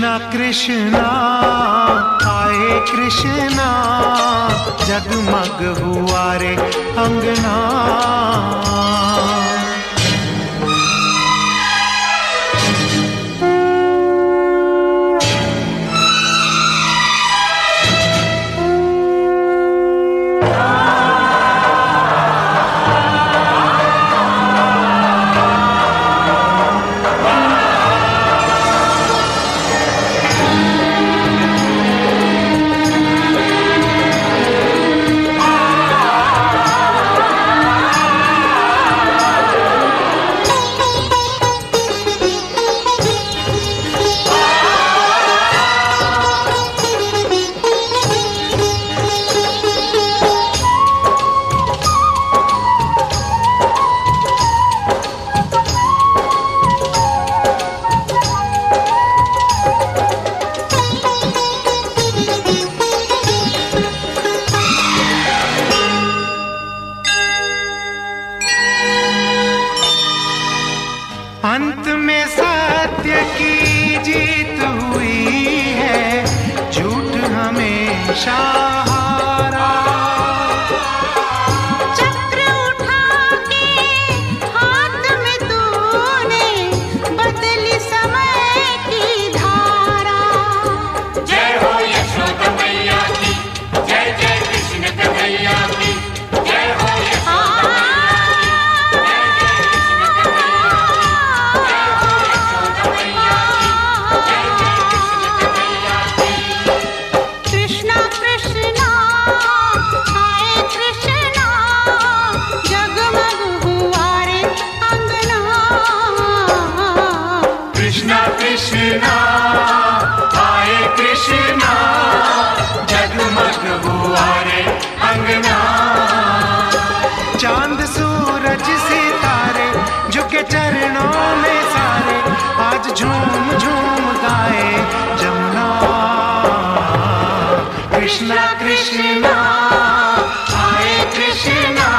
कृष्णा कृष्णा आए कृष्णा, जगमग हुआ रे अंगना। अंत में सत्य की जीत हुई है, झूठ हमेशा हारा। चक्र उठा के हाथ में तूने बदली समय की धारा। जय हो यशोदा मैया की, जय जय कृष्ण कन्हैया की, जय हो यशोदा कृष्णा आए कृष्णा, जगमग हुआ रे अंगना। चांद सूरज सितारे झुके चरणों में सारे, आज झूम झूम गाए जमुना। कृष्णा कृष्णा आए कृष्णा,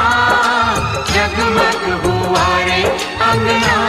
जगमग हुआ रे अंगना।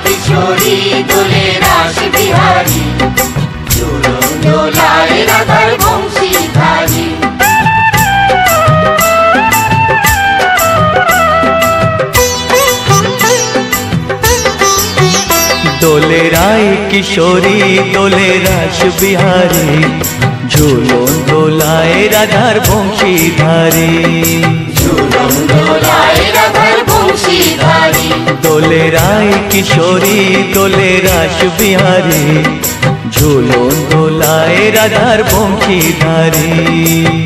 किशोरी डोले रास बिहारी, झूलों डोलाए राधर बंशीधारी। डोले राय किशोरी डोले रास बिहारी, झूलों डोलाए राधर बंशीधारी। झूलों डोलाए राधर बंशीधारी। डोले राय किशोरी डोले रास बिहारी, झूलों डोलाए राधर बंशीधारी।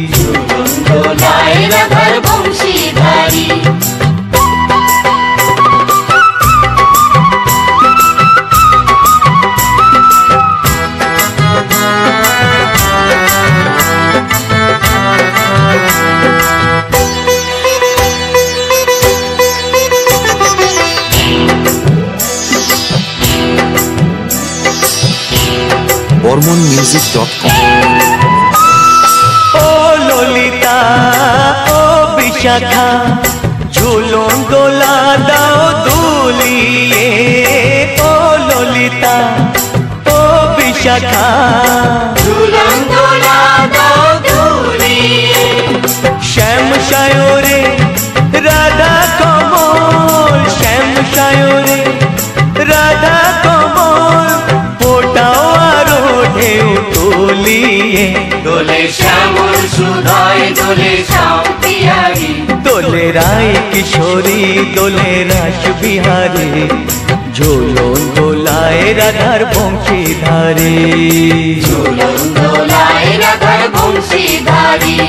झूलों डोलाए राधर बंशीधारी। hormonmusic.com। ओ लोलिता ओ विशाखा, झूलों डोला दाओ दूलिए। ओ लोलिता ओ विशाखा, झूलों डोला दाओ दूलिए। সায়রে রাধা কমল, শ্যাম সায়রে রাধা কমল, ফোটাও আরো ঢেউ তুলিয়ে। দোলে শ্যামল সুধায় দোলে শ্যাম বিহারী, দোলে রায় কিশোরী দোলে রাস বিহারী, ঝুলন দোলায় রাধার বংশীধারী। ঝুলন দোলায় রাধার বংশীধারী।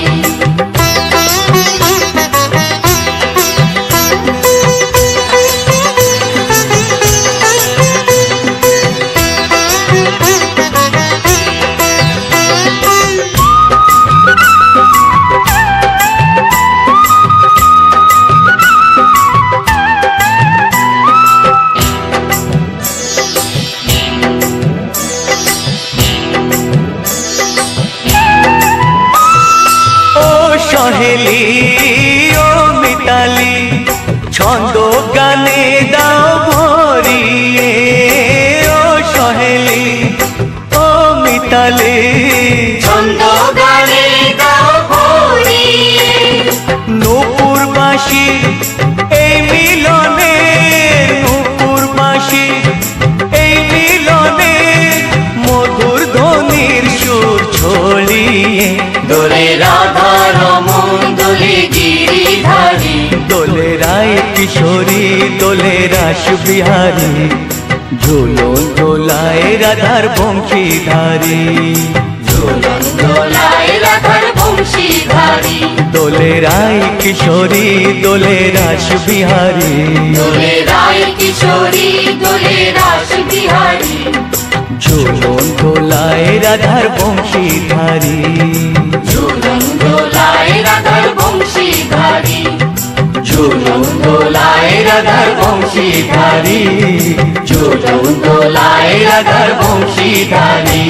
সহেলি ও মিতালি ছন্দ গানে দাও ভরিয়ে। ও সহেলি ও মিতালি ছন্দ গানে দাও ভরিয়ে। নূপুর বাঁশি এই মিলনে, নূপুর বাঁশি এই মিলনে, মধুর ধ্বনির সুর ছড়িয়ে। দোলে রাধা রমন দোলে গিরিধারী, দোলে রায় কিশোরী দোলে রাস বিহারী, ঝুলন দোলায় রাধার বংশীধারী। ঝুলন দোলায় রাধার বংশীধারী। দোলে রায় কিশোরী দোলে রাস বিহারী, দোলে রায় কিশোরী দোলে রাস বিহারী, ঝুলন দোলায় রাধার বংশীধারী। ঝুলন দোলায় রাধার বংশীধারী। ঝুলন দোলায় রাধার বংশীধারী। ঝুলন দোলায় রাধার বংশীধারী।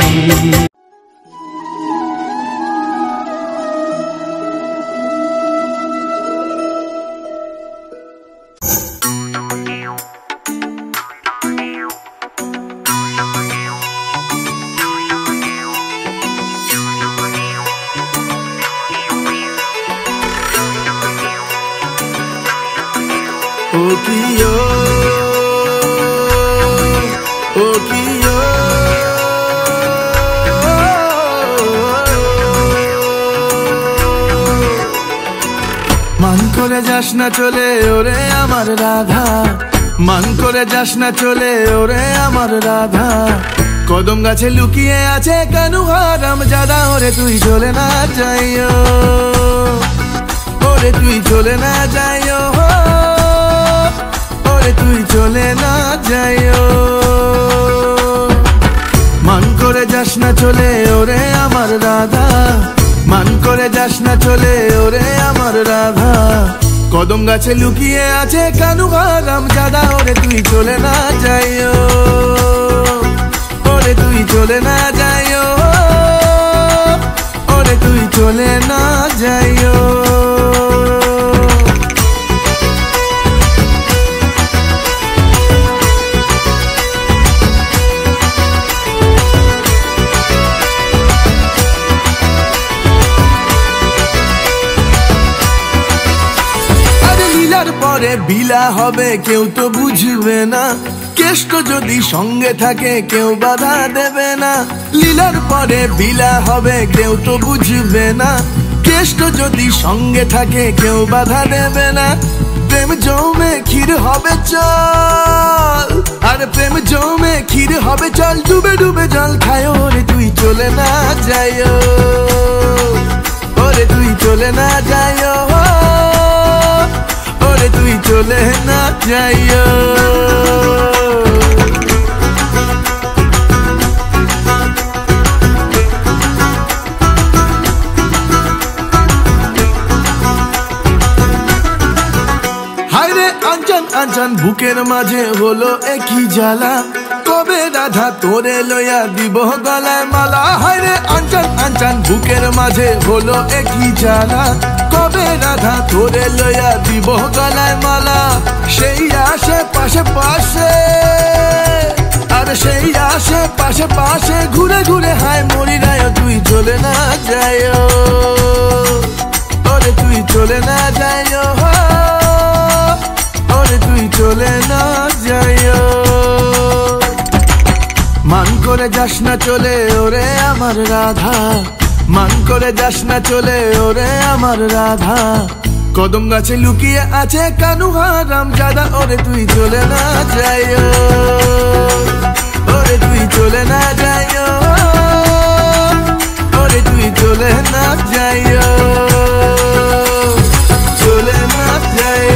O Kyo, O Kyo, মান করে যাস না চলে ওরে আমার রাধা, মান করে যাস না চলে ওরে আমার রাধা। কদম গাছে লুকিয়ে আছে কানু হারাম জাদা, ওরে তুই চলে না যাইও, ওরে তুই চলে না যাইও, তুই চলে না যাইও। মান করে যাস না চলে ওরে আমার রাধা, মান করে যাস না চলে ওরে আমার রাধা। কদম গাছে লুকিয়ে আছে কানু হারাম জাদা, ওরে তুই চলে না যাইও, ওরে তুই চলে না যাইও, ওরে তুই চলে না যাইও। পরে বিলা হবে কেউ তো বুঝবে না, কেষ্ট যদি সঙ্গে থাকে কেউ বাধা দেবে না। লীলার পরে বিলা হবে কেউ তো বুঝবে না, কেষ্ট যদি সঙ্গে থাকে কেউ বাধা দেবে না। প্রেম জমে ক্ষীর হবে চল, আর প্রেম জমে ক্ষীর হবে চল, ডুবে ডুবে জল খায়, ওরে তুই চলে না যাইও, ওরে তুই চলে না যাইও, ওরে তুই চলে না যাইও। হায়রে আঞ্চন আঞ্চন বুকের মাঝে হলো একই জ্বালা, কবে রাধা তোরে লইয়া দিব গলায় মালা। হায়রে আঞ্চন আঞ্চন বুকের মাঝে হলো একই জ্বালা, কবে রাধা তোরে লইয়া দিব গলায় মালা। সেই আসে পাশে পাশে, আর সেই আসে পাশে পাশে, ঘুরে ঘুরে হায় মরি রায়, তুই চলে না যাইও, ওরে তুই চলে না যাইও, ওরে তুই চলে না যাইও। মান করে যাস না চলে ওরে আমার রাধা, মান করে যাস না চলে ওরে আমার রাধা। কদম গাছে লুকিয়ে আছে কানু হারাম জাদা, ওরে তুই চলে না যাইও, ওরে তুই চলে না যাইও, ওরে তুই চলে না যাইও, চলে না যাইও।